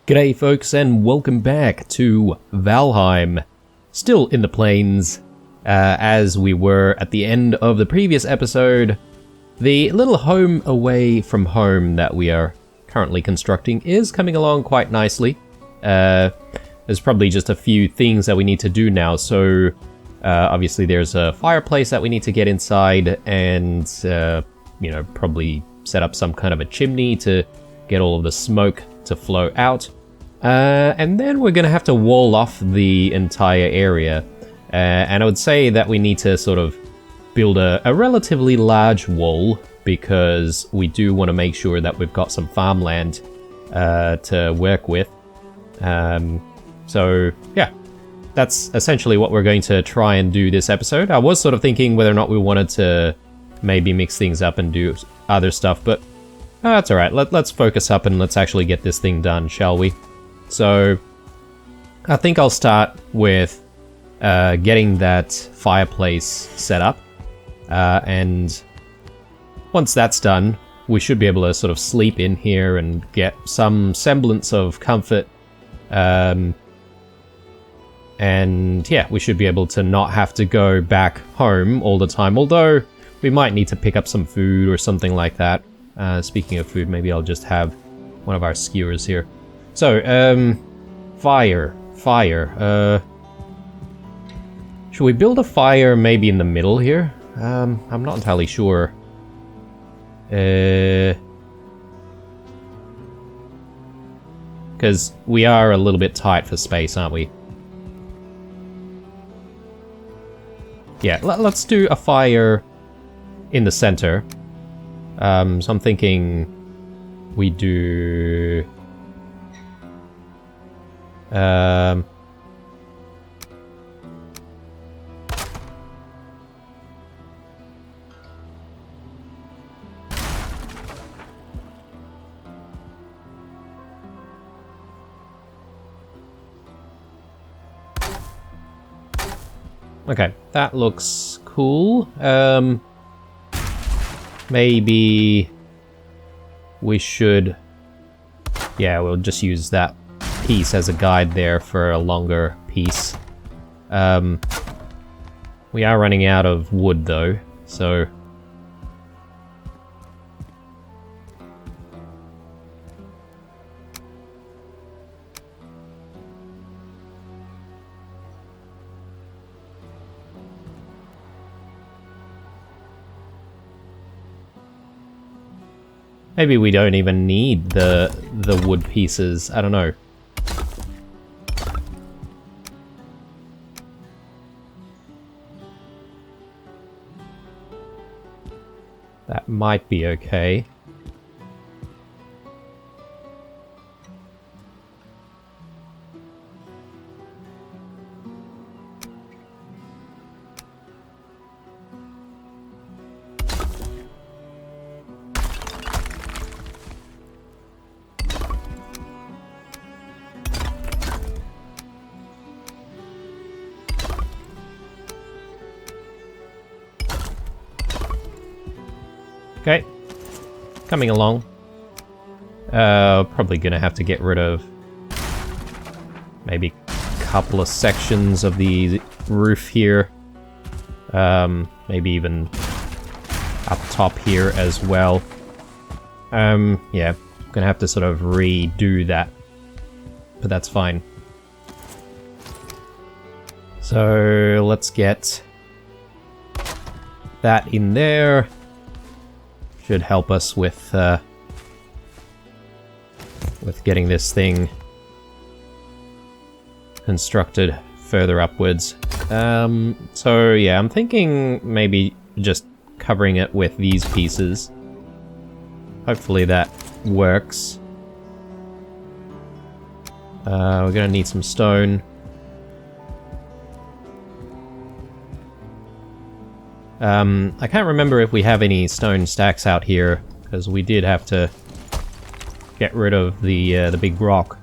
G'day folks and welcome back to Valheim. Still in the plains, as we were at the end of the previous episode. The little home away from home that we are currently constructing is coming along quite nicely. There's probably just a few things that we need to do now, so obviously there's a fireplace that we need to get inside and, probably set up some kind of a chimney to get all of the smoke to flow out. And then we're going to have to wall off the entire area. And I would say that we need to sort of build a relatively large wall because we do want to make sure that we've got some farmland to work with. So, yeah, that's essentially what we're going to try and do this episode. I was sort of thinking whether or not we wanted to maybe mix things up and do other stuff, but that's alright. Let's focus up and let's actually get this thing done, shall we? So, I think I'll start with getting that fireplace set up. And once that's done, we should be able to sort of sleep in here and get some semblance of comfort. And yeah, we should be able to not have to go back home all the time. Although, we might need to pick up some food or something like that. Speaking of food, maybe I'll just have one of our skewers here. So, fire. Should we build a fire maybe in the middle here? I'm not entirely sure. Because we are a little bit tight for space, aren't we? Yeah, let's do a fire in the center. So I'm thinking we do... Okay, that looks cool. Maybe we should... Yeah, we'll just use that piece as a guide there for a longer piece. We are running out of wood though, so... Maybe we don't even need the wood pieces, I don't know. That might be okay. Okay, coming along. Probably gonna have to get rid of maybe a couple of sections of the roof here. Maybe even up top here as well. Yeah, gonna have to sort of redo that, but that's fine. So let's get that in there. Should help us with getting this thing constructed further upwards. So yeah, I'm thinking maybe just covering it with these pieces. Hopefully that works. We're gonna need some stone. I can't remember if we have any stone stacks out here, because we did have to get rid of the big rock.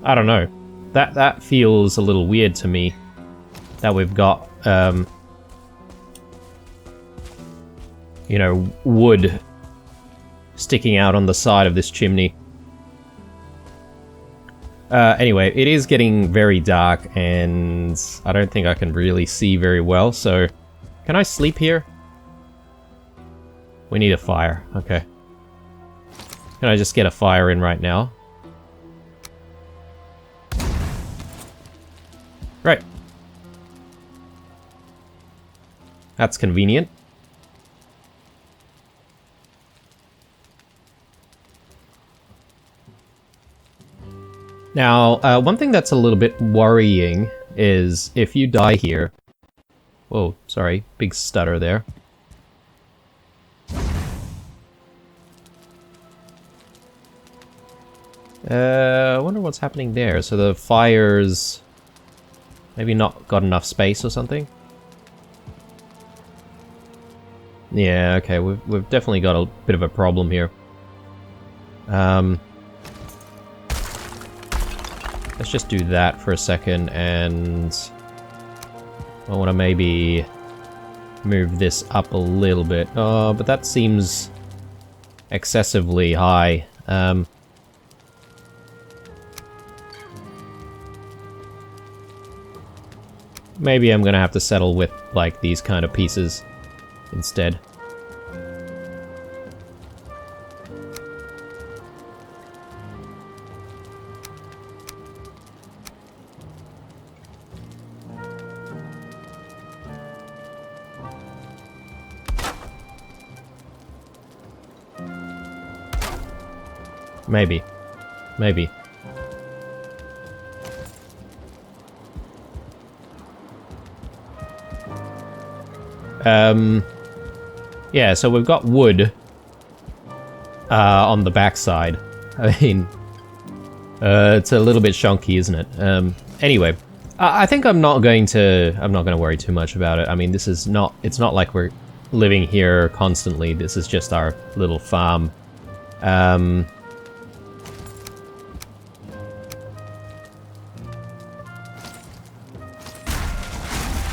I don't know. That feels a little weird to me. That we've got, you know, wood sticking out on the side of this chimney. Anyway, it is getting very dark, and I don't think I can really see very well, so... Can I sleep here? We need a fire. Okay. Can I just get a fire in right now? Right. That's convenient. Now, one thing that's a little bit worrying is if you die here... Whoa, sorry, big stutter there. I wonder what's happening there. So the fire's maybe not got enough space or something? Yeah, okay, we've definitely got a bit of a problem here. Let's just do that for a second, and I want to maybe move this up a little bit. Oh, but that seems excessively high. Maybe I'm gonna have to settle with, like, these kind of pieces instead. Maybe. Maybe. Yeah, so we've got wood on the backside. I mean, it's a little bit chunky, isn't it? Anyway, I think I'm not going to worry too much about it. I mean, it's not like we're living here constantly. This is just our little farm.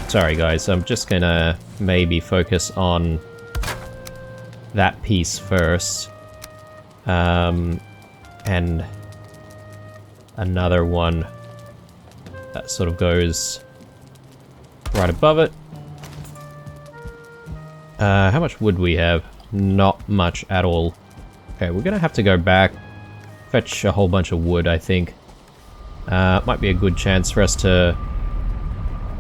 Sorry guys, I'm just gonna maybe focus on that piece first. And another one that sort of goes right above it. How much wood we have? Not much at all. Okay, we're gonna have to go back, fetch a whole bunch of wood, I think. Might be a good chance for us to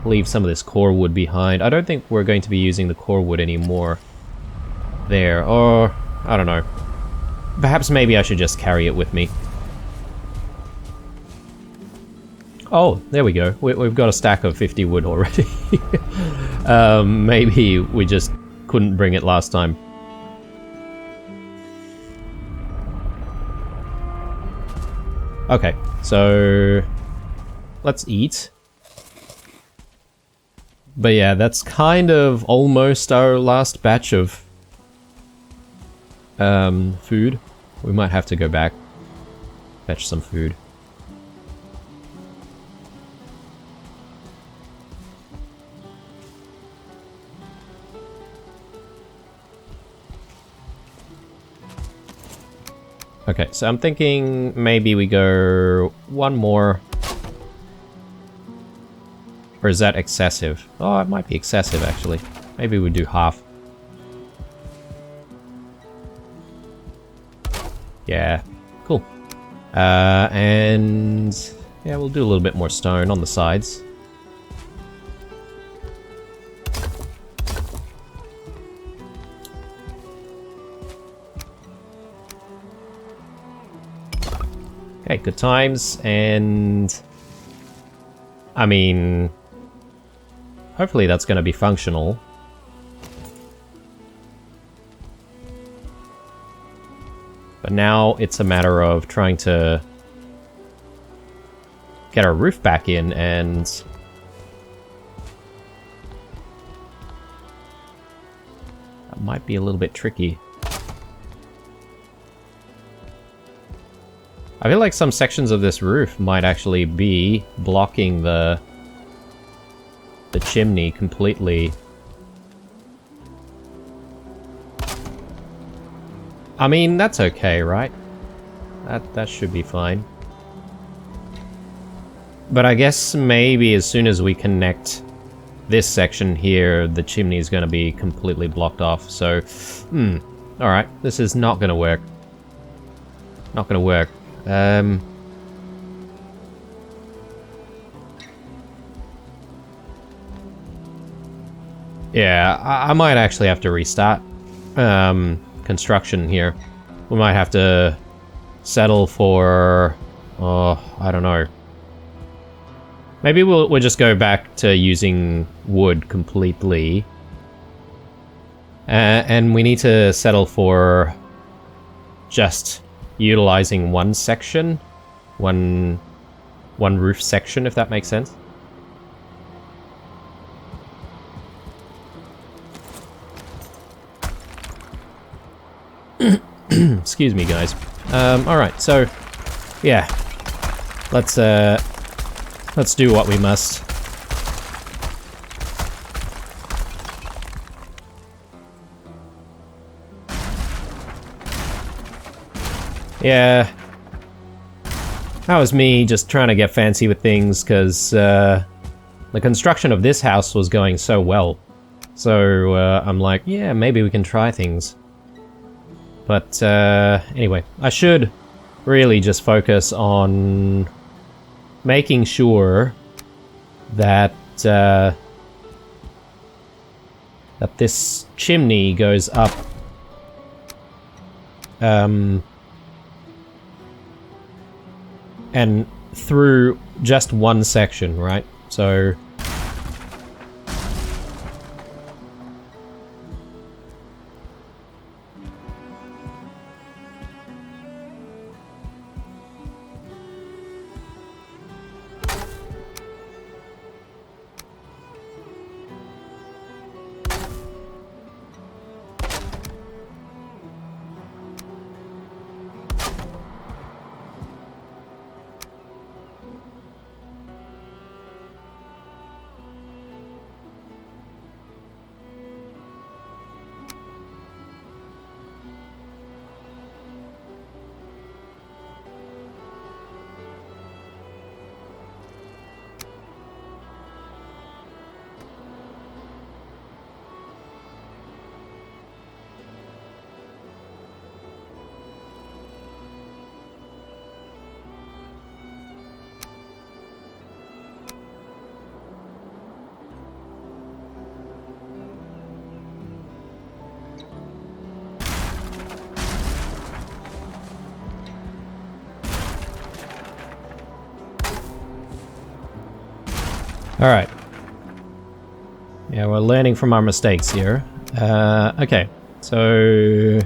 leave some of this core wood behind. I don't think we're going to be using the core wood anymore there, or I don't know. Perhaps maybe I should just carry it with me. Oh, there we go. We've got a stack of 50 wood already. Maybe we just couldn't bring it last time. Okay, so let's eat. But yeah, that's kind of almost our last batch of food. We might have to go back, fetch some food. Okay, so I'm thinking maybe we go one more. Or is that excessive? Oh, it might be excessive, actually. Maybe we do half. Yeah, cool. And yeah, we'll do a little bit more stone on the sides. Okay, good times, and I mean, hopefully that's going to be functional. But now it's a matter of trying to get our roof back in, and that might be a little bit tricky. I feel like some sections of this roof might actually be blocking the chimney completely. I mean, that's okay, right? That should be fine. But I guess maybe as soon as we connect this section here, the chimney is going to be completely blocked off. So, alright, this is not going to work. Not going to work. Yeah, I might actually have to restart construction here. We might have to settle for... oh, I don't know. Maybe we'll just go back to using wood completely. And we need to settle for just utilizing one section. One roof section, if that makes sense. Excuse me, guys. Alright, so... yeah. Let's do what we must. Yeah. That was me just trying to get fancy with things, because the construction of this house was going so well. So I'm like, yeah, maybe we can try things. But anyway, I should really just focus on making sure that that this chimney goes up and through just one section, right? So alright. Yeah, we're learning from our mistakes here. Okay, so...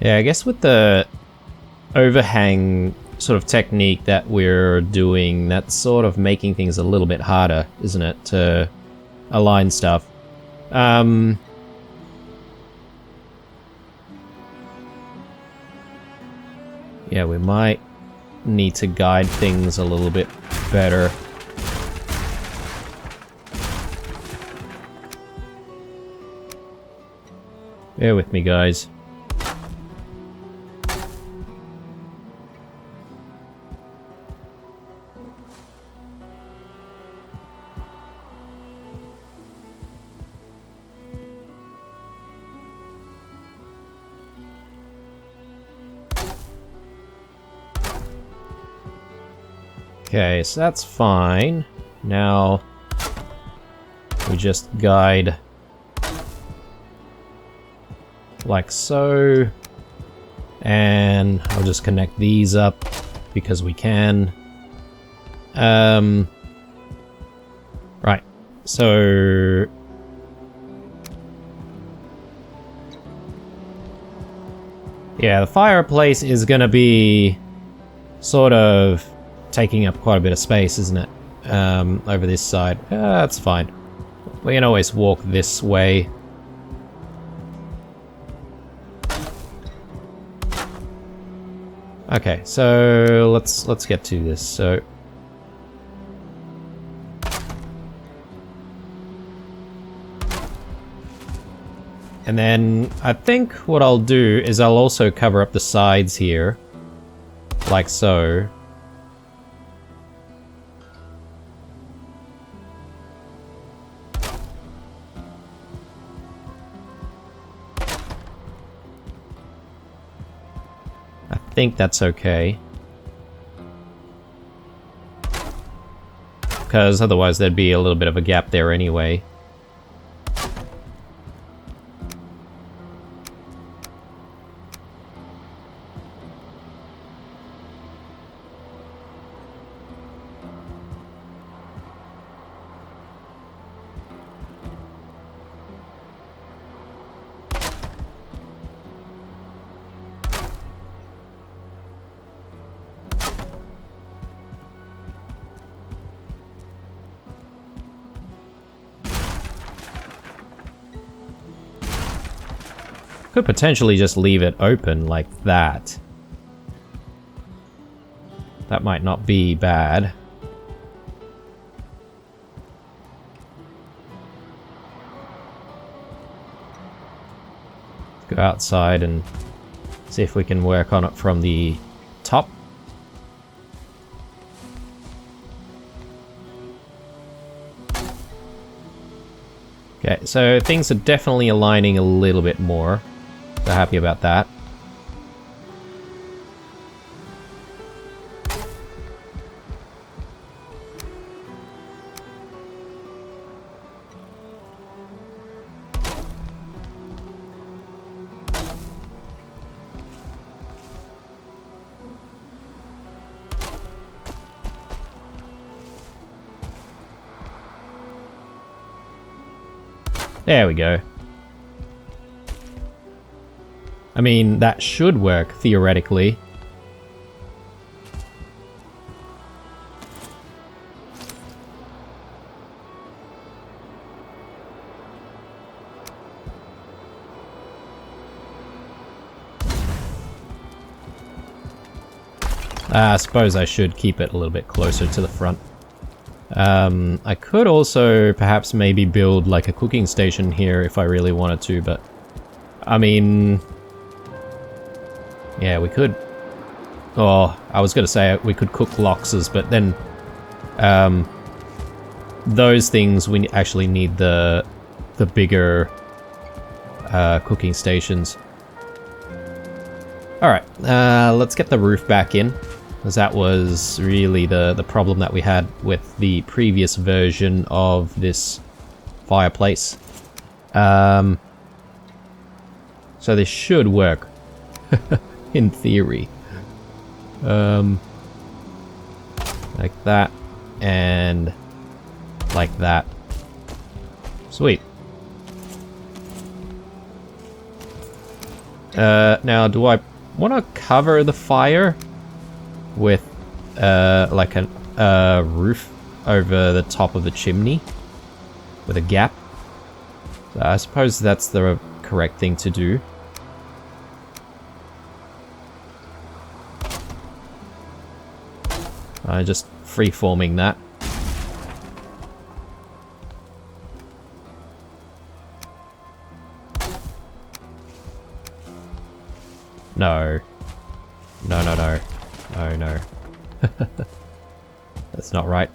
yeah, I guess with the overhang sort of technique that we're doing that's sort of making things a little bit harder, isn't it, to align stuff. Yeah, we might need to guide things a little bit better. Bear with me, guys. Okay, so that's fine. Now we just guide like so, and I'll just connect these up because we can. Right, so yeah, the fireplace is gonna be sort of taking up quite a bit of space, isn't it? Over this side. That's fine. We can always walk this way. Okay, so let's get to this. So and then I think what I'll do is I'll also cover up the sides here, like so. I think that's okay. Because otherwise there'd be a little bit of a gap there anyway. Could potentially just leave it open like that. That might not be bad. Go outside and see if we can work on it from the top. Okay, so things are definitely aligning a little bit more. So happy about that. There we go. I mean, that should work, theoretically. I suppose I should keep it a little bit closer to the front. I could also perhaps maybe build like a cooking station here if I really wanted to, but I mean, yeah, we could. Oh, I was gonna say we could cook loxes, but then those things we actually need the bigger cooking stations. All right, let's get the roof back in, because that was really the problem that we had with the previous version of this fireplace. So this should work, in theory. Like that, and like that. Sweet. Now, do I want to cover the fire? with like a roof over the top of the chimney with a gap. So I suppose that's the correct thing to do. Just free-forming that. No. No, no, no. No, no. That's not right.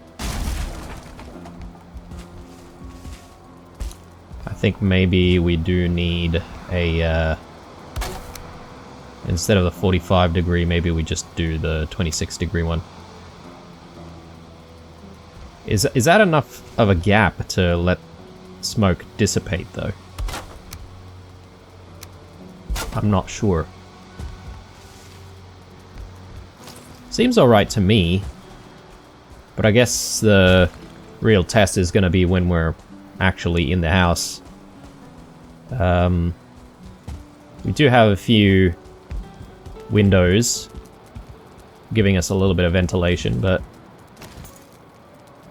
I think maybe we do need a, instead of the 45 degree, maybe we just do the 26 degree one. Is that enough of a gap to let smoke dissipate, though? I'm not sure. Seems alright to me. But I guess the real test is going to be when we're actually in the house. We do have a few windows giving us a little bit of ventilation, but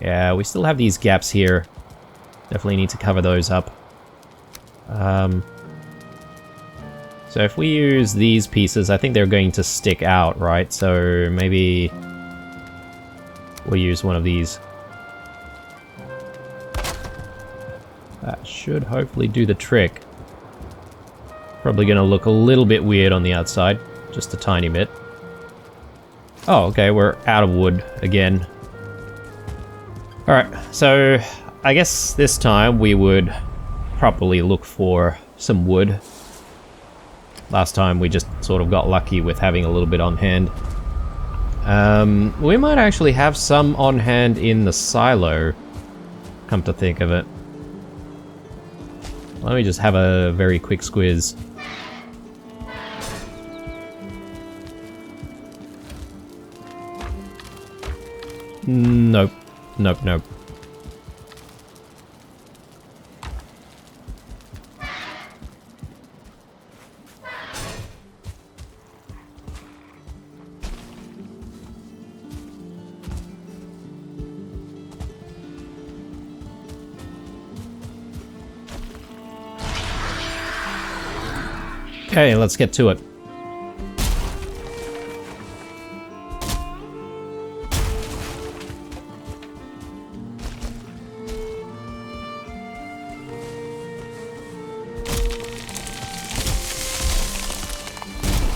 yeah, we still have these gaps here. Definitely need to cover those up. So if we use these pieces, I think they're going to stick out, right? So maybe we'll use one of these. That should hopefully do the trick. Probably gonna look a little bit weird on the outside, just a tiny bit. Oh, okay, we're out of wood again. Alright, so I guess this time we would probably look for some wood. Last time we just sort of got lucky with having a little bit on hand. We might actually have some on hand in the silo, come to think of it. Let me just have a very quick squiz. Nope. Nope, nope. Okay, let's get to it.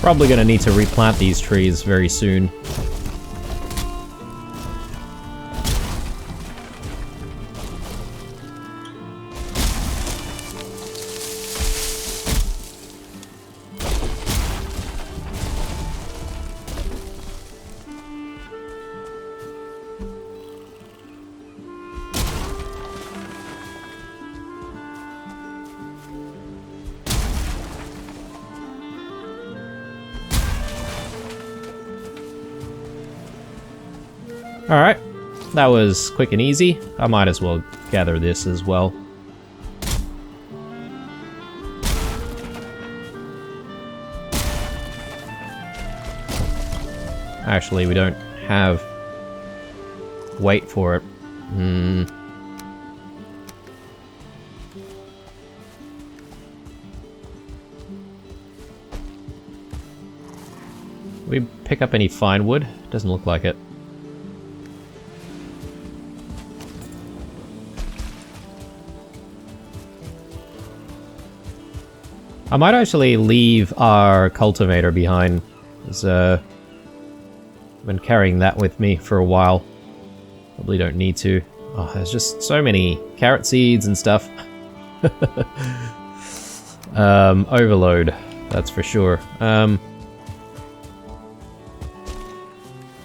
Probably gonna need to replant these trees very soon. Alright, that was quick and easy. I might as well gather this as well. Actually, we don't have weight for it. We pick up any fine wood? Doesn't look like it. I might actually leave our cultivator behind, as I've been carrying that with me for a while. Probably don't need to. Oh, there's just so many carrot seeds and stuff. Overload, that's for sure.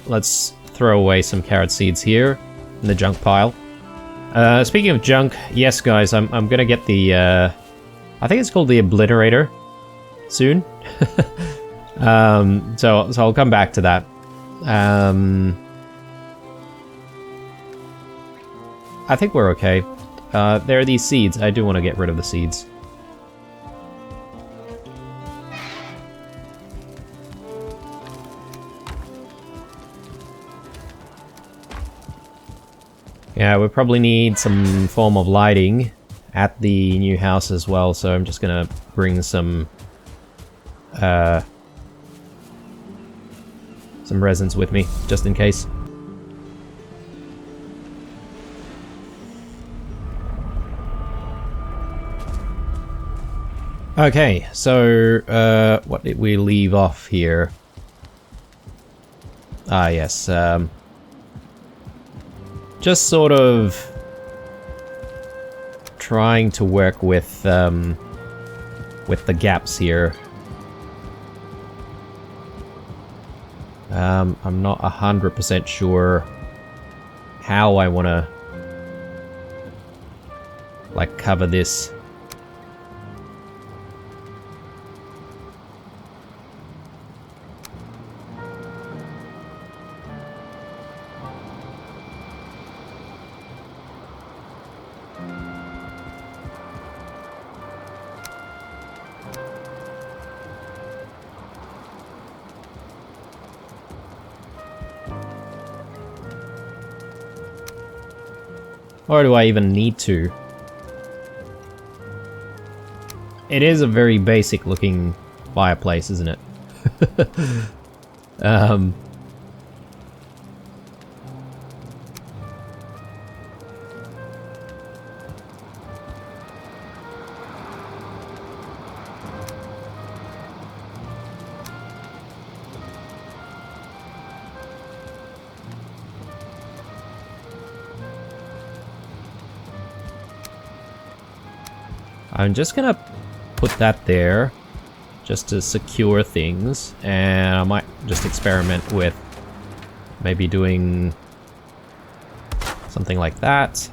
Let's throw away some carrot seeds here in the junk pile. Speaking of junk, yes guys, I'm gonna get the I think it's called the Obliterator soon. So I'll come back to that. I think we're okay. There are these seeds. I do want to get rid of the seeds. Yeah, we probably need some form of lighting at the new house as well, so I'm just gonna bring some resins with me, just in case. Okay, so what did we leave off here? Ah, yes. Just sort of trying to work with the gaps here. I'm not 100% sure how I want to like cover this. Or do I even need to? It is a very basic looking fireplace, isn't it? I'm just gonna put that there just to secure things, and I might just experiment with maybe doing something like that.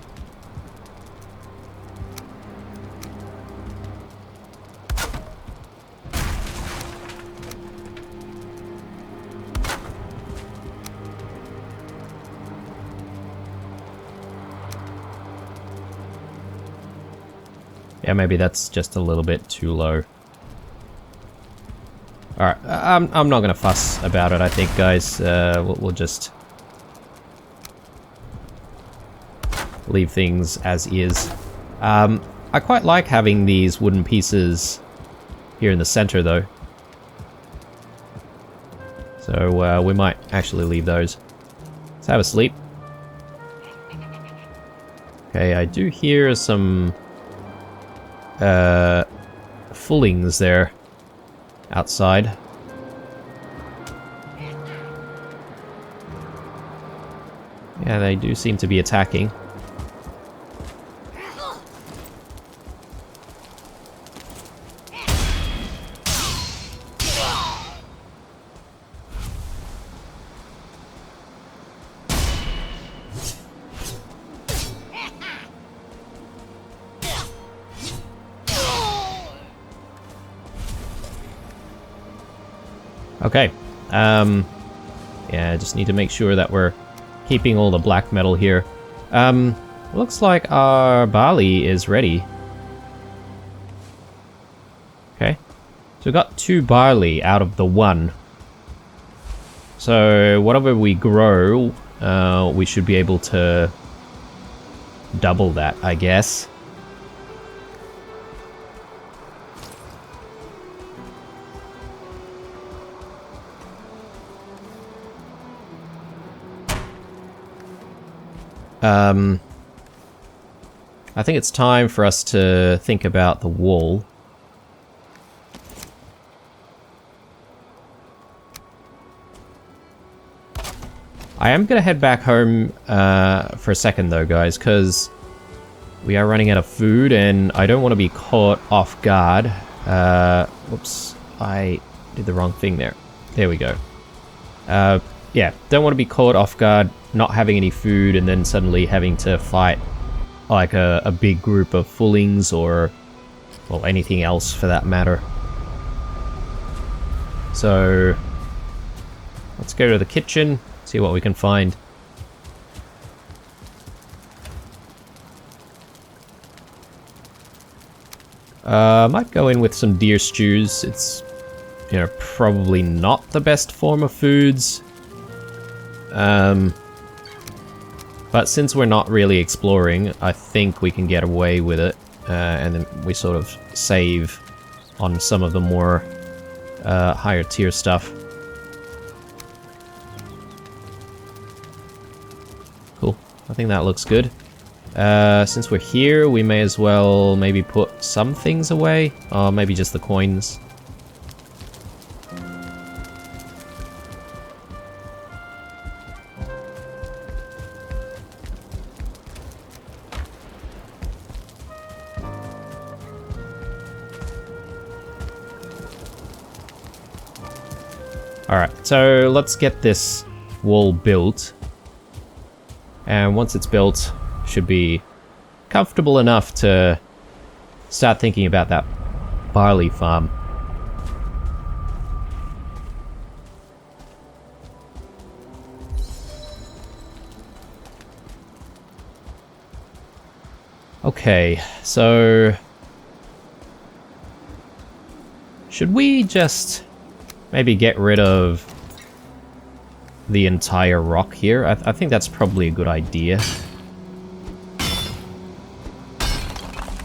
Yeah, maybe that's just a little bit too low. Alright, I'm not gonna fuss about it, I think, guys. We'll just leave things as is. I quite like having these wooden pieces here in the center, though. So we might actually leave those. Let's have a sleep. Okay, I do hear some fullings there outside. Yeah, they do seem to be attacking. Okay, yeah, I just need to make sure that we're keeping all the black metal here. Looks like our barley is ready. Okay, so we've got 2 barley out of the 1. So whatever we grow, we should be able to double that, I guess. I think it's time for us to think about the wall. I am going to head back home for a second though, guys, because we are running out of food and I don't want to be caught off guard. Whoops, I did the wrong thing there. There we go. Yeah, don't want to be caught off guard, not having any food, and then suddenly having to fight like a big group of fullings or, well, anything else for that matter. So let's go to the kitchen, see what we can find. Might go in with some deer stews. It's, you know, probably not the best form of foods. But since we're not really exploring, I think we can get away with it. And then we sort of save on some of the more higher tier stuff. Cool. I think that looks good. Since we're here, we may as well maybe put some things away. Or maybe just the coins. Alright, so let's get this wall built. And once it's built, should be comfortable enough to start thinking about that barley farm. Okay, so should we just maybe get rid of the entire rock here? I think that's probably a good idea.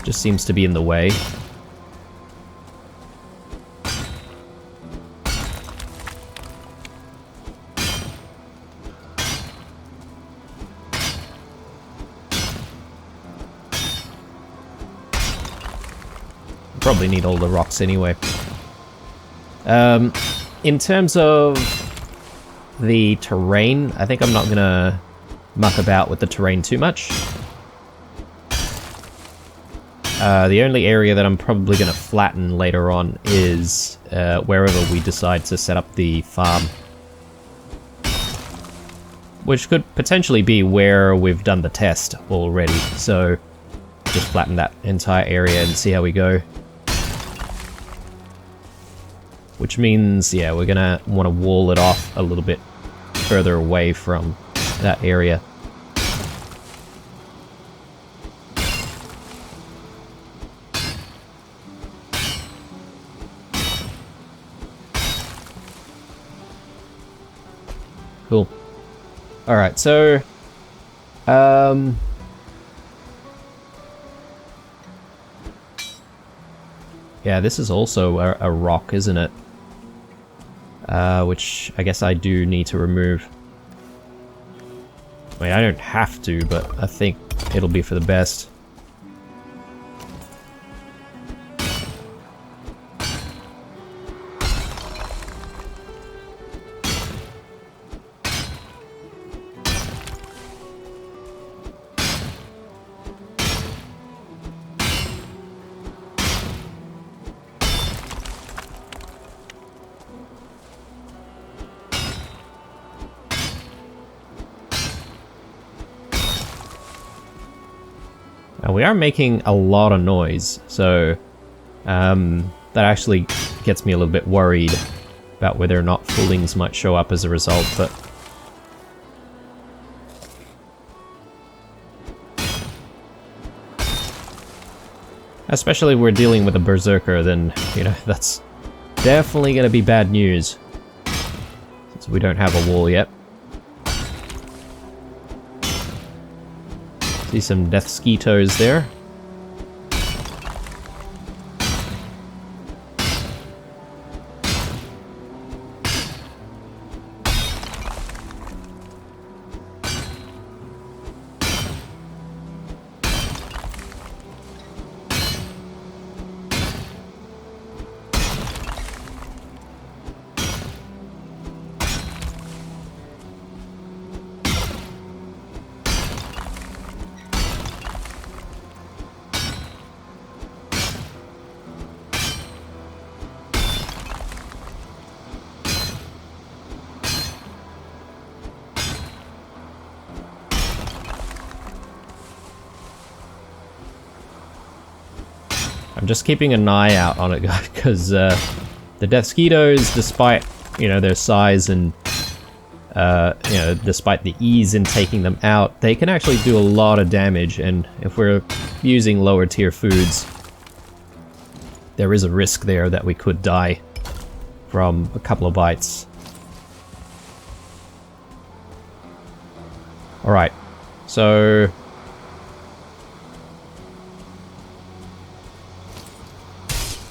Just seems to be in the way. Probably need all the rocks anyway. In terms of the terrain, I think I'm not gonna muck about with the terrain too much. The only area that I'm probably gonna flatten later on is wherever we decide to set up the farm. Which could potentially be where we've done the test already, so just flatten that entire area and see how we go. Which means, yeah, we're gonna want to wall it off a little bit further away from that area. Cool. Alright, so... yeah, this is also a rock, isn't it? Which I guess I do need to remove. I mean, I don't have to, but I think it'll be for the best. Now we are making a lot of noise, so that actually gets me a little bit worried about whether or not foolings might show up as a result, but... especially if we're dealing with a berserker, then, you know, that's definitely going to be bad news, since we don't have a wall yet. See some death skeetos there. I'm just keeping an eye out on it, guys, because the death skeetos, despite, you know, their size and you know, despite the ease in taking them out, they can actually do a lot of damage, and if we're using lower tier foods, there is a risk there that we could die from a couple of bites. Alright, so So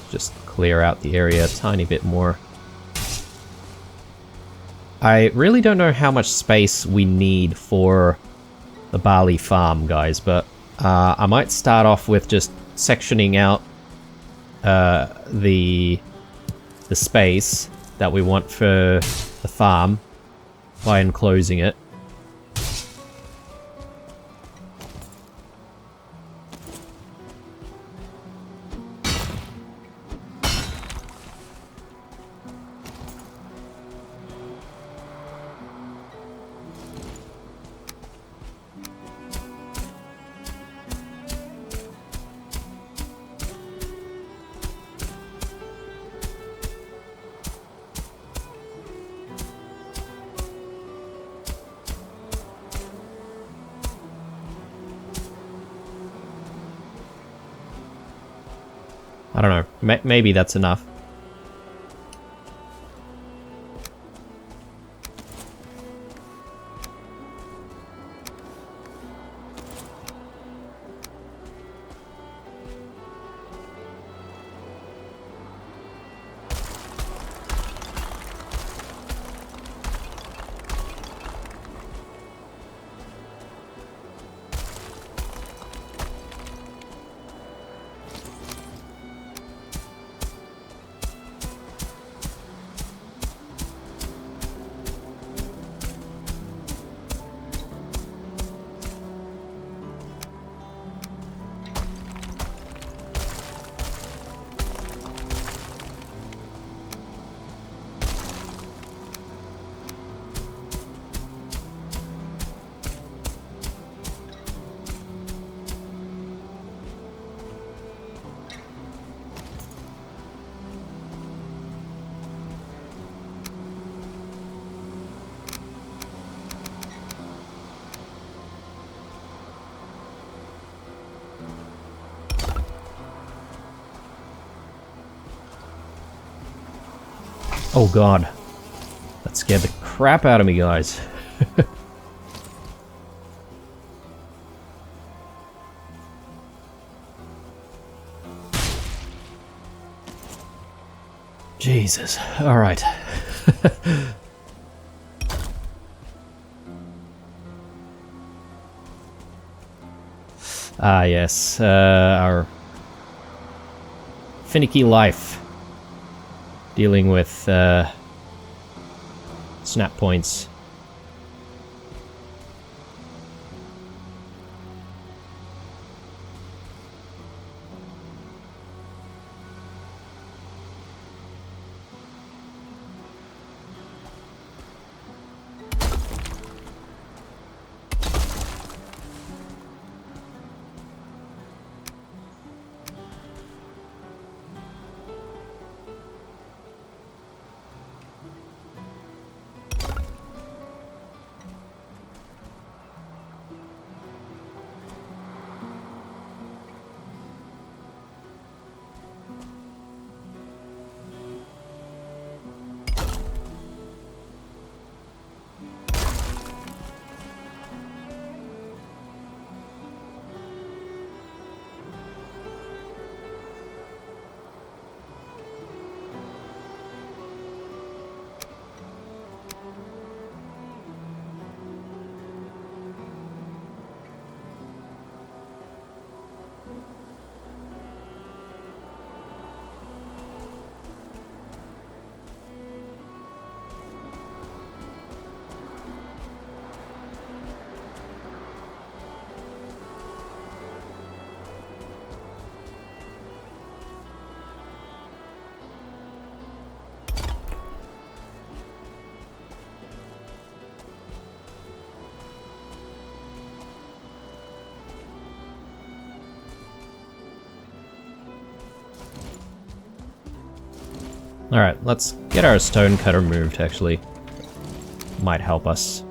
just clear out the area a tiny bit more. I really don't know how much space we need for the barley farm, guys, but I might start off with just sectioning out the space that we want for the farm by enclosing it. I don't know, maybe that's enough. Oh god. That scared the crap out of me, guys. Jesus. Alright. Ah, yes. Our finicky life. Dealing with snap points. Alright, let's get our stone cutter moved, actually. Might help us.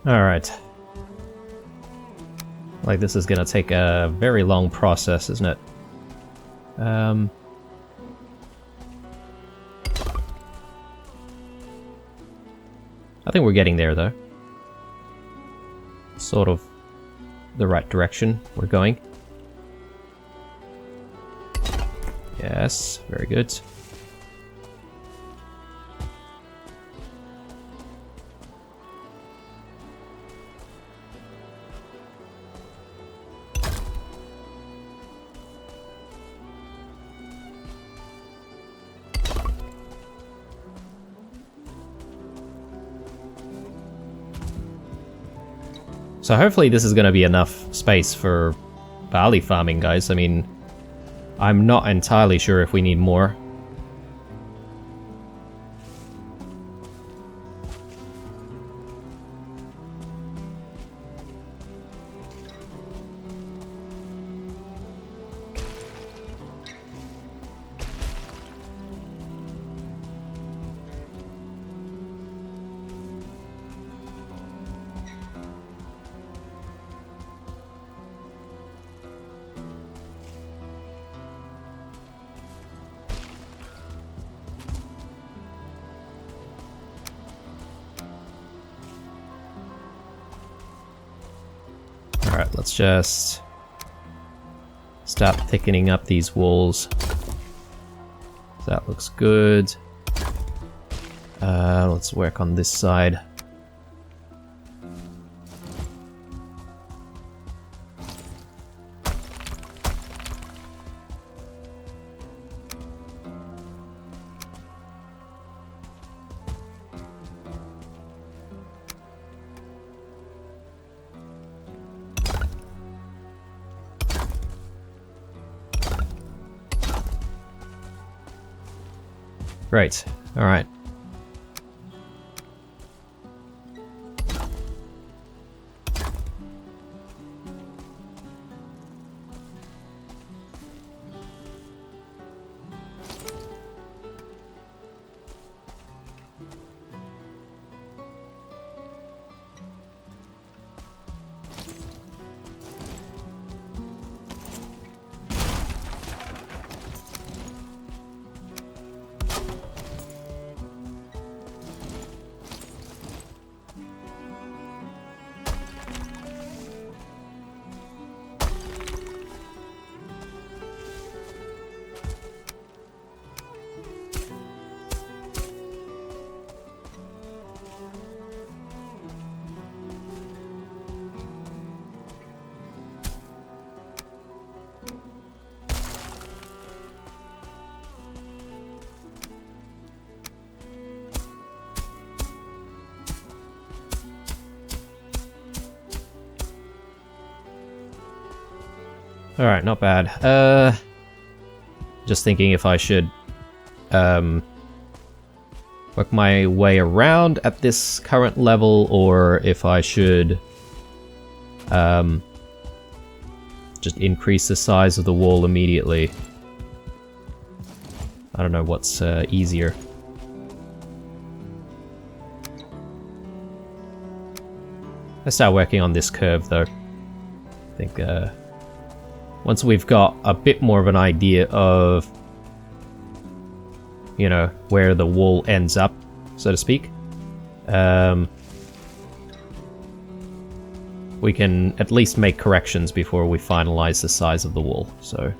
Alright. Like, this is gonna take a very long process, isn't it? I think we're getting there, though. Sort of the right direction we're going. Yes, very good. So hopefully this is going to be enough space for barley farming, guys. I mean, I'm not entirely sure if we need more. Alright, let's just start thickening up these walls. That looks good. Let's work on this side. Great. All right. Alright, not bad. Just thinking if I should work my way around at this current level, or if I should just increase the size of the wall immediately. I don't know what's easier. Let's start working on this curve, though. I think once we've got a bit more of an idea of, you know, where the wall ends up, so to speak, we can at least make corrections before we finalize the size of the wall, so...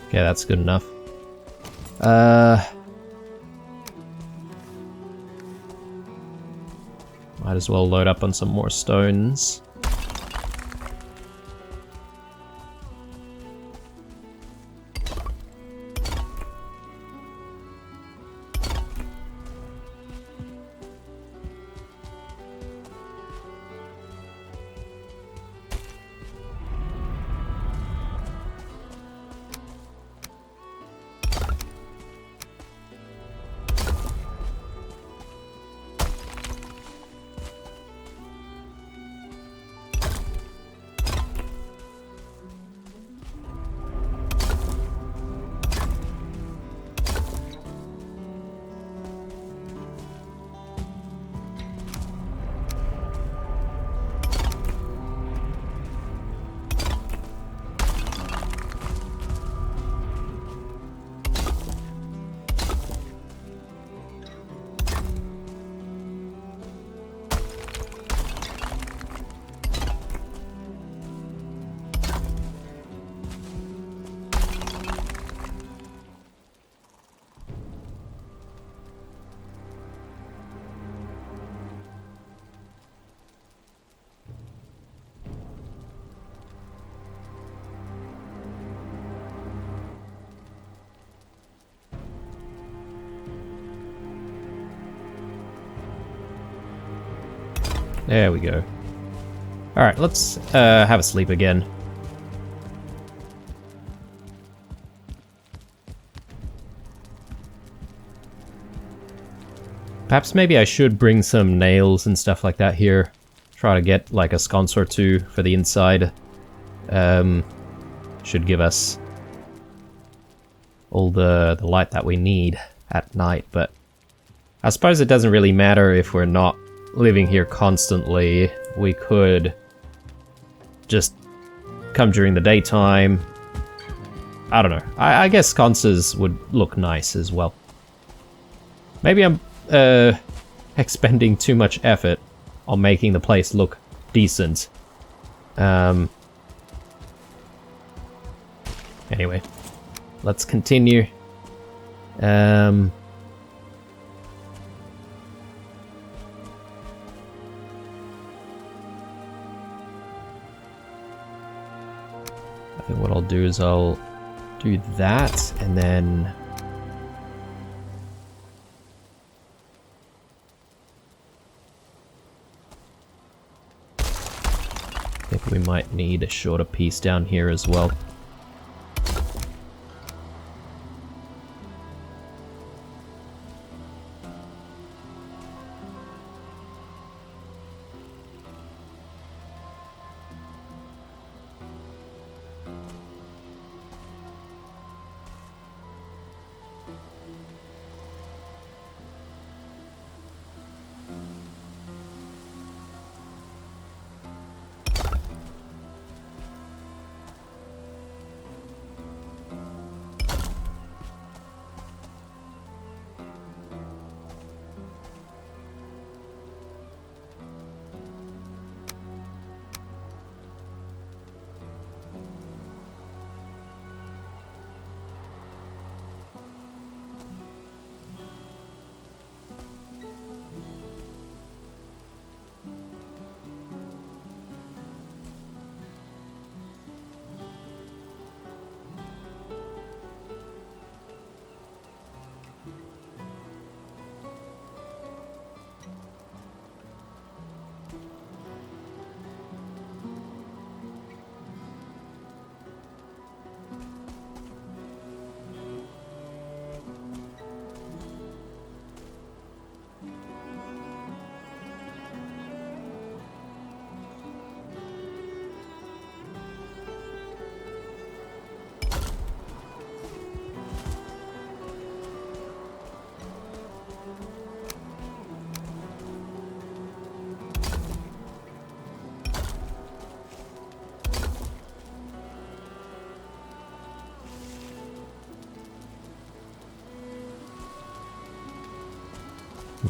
Okay, that's good enough. Might as well load up on some more stones. There we go. Alright, let's have a sleep again. Perhaps maybe I should bring some nails and stuff like that here. Try to get like a sconce or two for the inside. Should give us all the light that we need at night, but I suppose it doesn't really matter if we're not living here constantly. We could just come during the daytime. I don't know. I guess sconces would look nice as well. Maybe I'm expending too much effort on making the place look decent. Anyway, let's continue. I think what I'll do is I'll do that, and then I think we might need a shorter piece down here as well.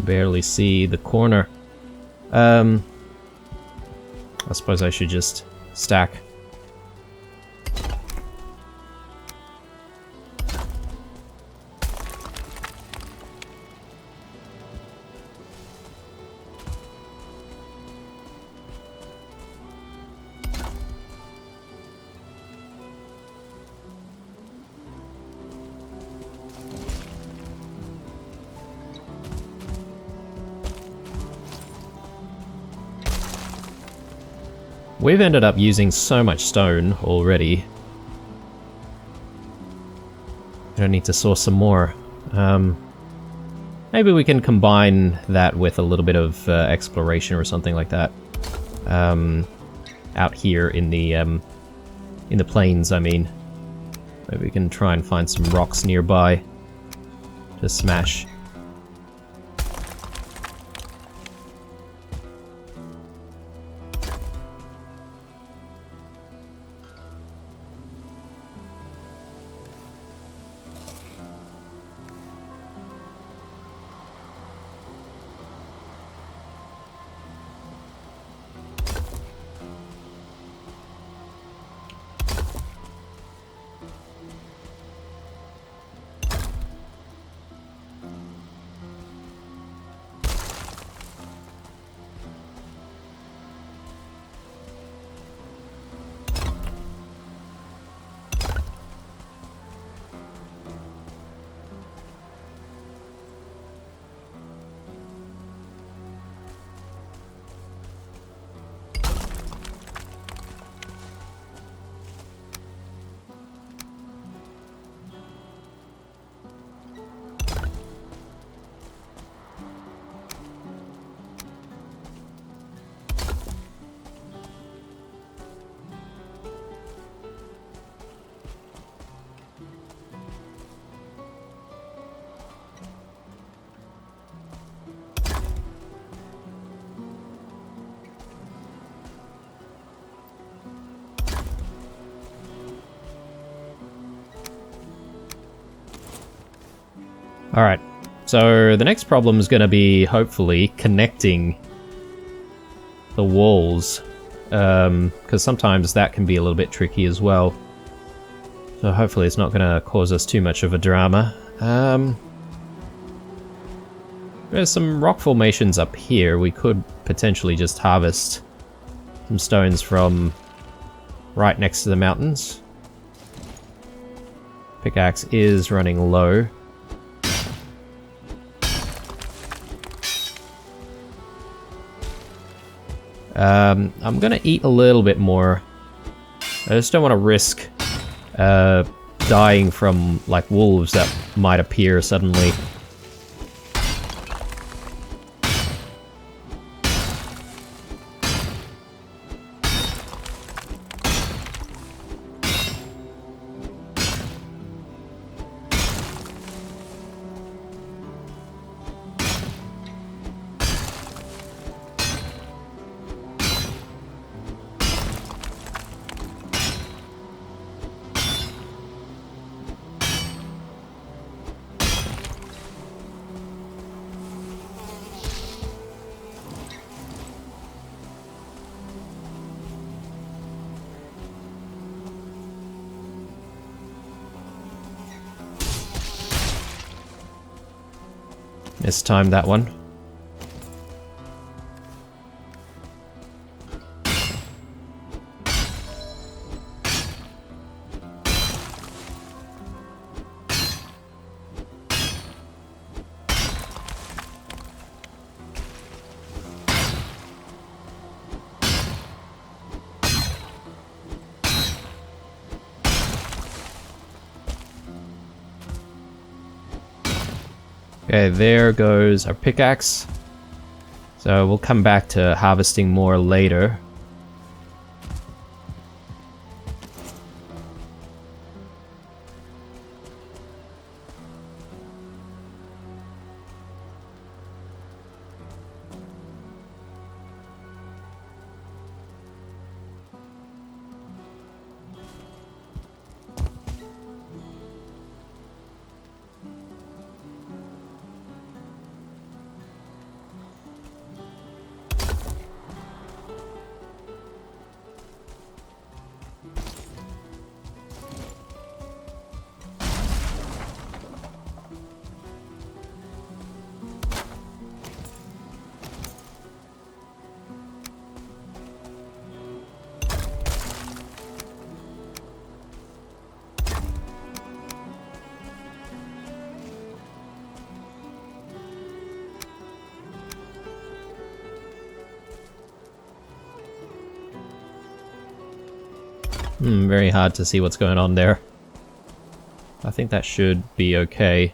Barely see the corner. I suppose I should just stack. We've ended up using so much stone already. I don't need to source some more. Maybe we can combine that with a little bit of exploration or something like that. Out here in the plains, I mean. Maybe we can try and find some rocks nearby to smash. Alright, so the next problem is going to be, hopefully, connecting the walls. Because sometimes that can be a little bit tricky as well. So hopefully it's not going to cause us too much of a drama. There's some rock formations up here. We could potentially just harvest some stones from right next to the mountains. Pickaxe is running low. I'm gonna eat a little bit more. I just don't want to risk dying from, like, wolves that might appear suddenly. Mistimed that one. Okay, there goes our pickaxe. So we'll come back to harvesting more later. Very hard to see what's going on there. I think that should be okay.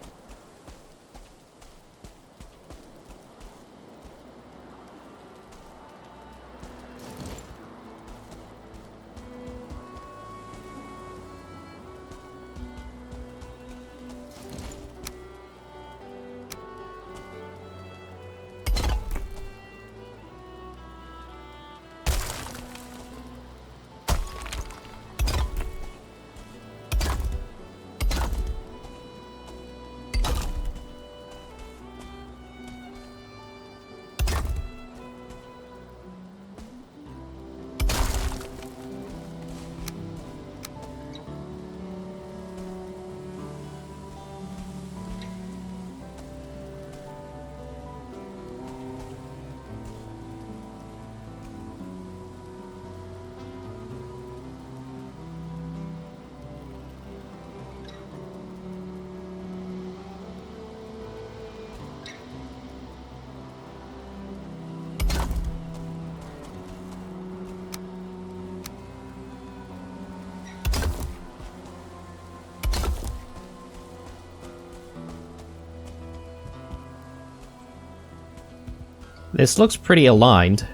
This looks pretty aligned.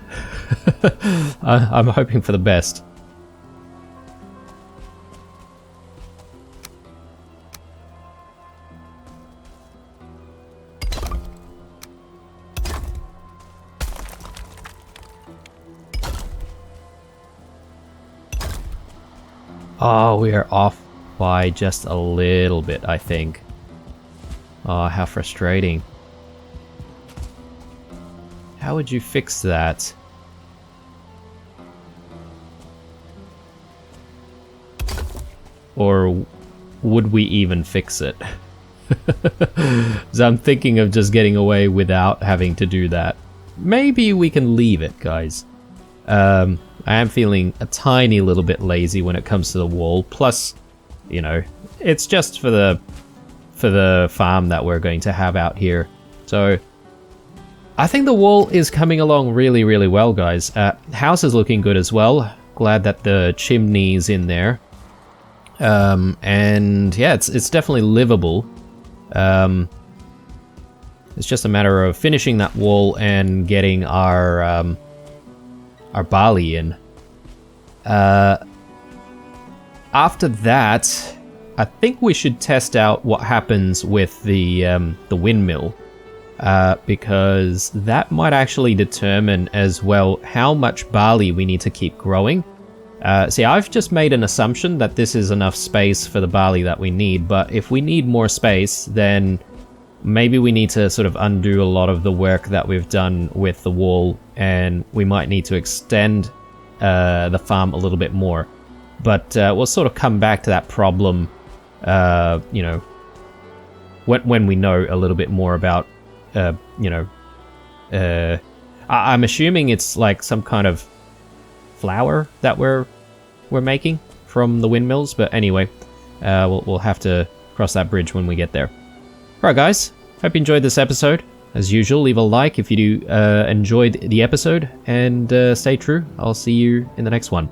I'm hoping for the best. Oh, we are off by just a little bit, I think. Oh, how frustrating. How would you fix that? Or would we even fix it? So I'm thinking of just getting away without having to do that. Maybe we can leave it, guys. I am feeling a tiny little bit lazy when it comes to the wall. Plus, you know, it's just for the farm that we're going to have out here. So I think the wall is coming along really, really well, guys. House is looking good as well. Glad that the chimney's in there. And yeah, it's definitely livable. It's just a matter of finishing that wall and getting our barley in. After that, I think we should test out what happens with the windmill. Because that might actually determine as well how much barley we need to keep growing. See, I've just made an assumption that this is enough space for the barley that we need, but if we need more space, then maybe we need to sort of undo a lot of the work that we've done with the wall, and we might need to extend the farm a little bit more. But we'll sort of come back to that problem, you know, when we know a little bit more about you know, I'm assuming it's like some kind of flour that we're making from the windmills. But anyway, we'll have to cross that bridge when we get there. Alright, guys. Hope you enjoyed this episode. As usual, leave a like if you enjoyed the episode, and stay true. I'll see you in the next one.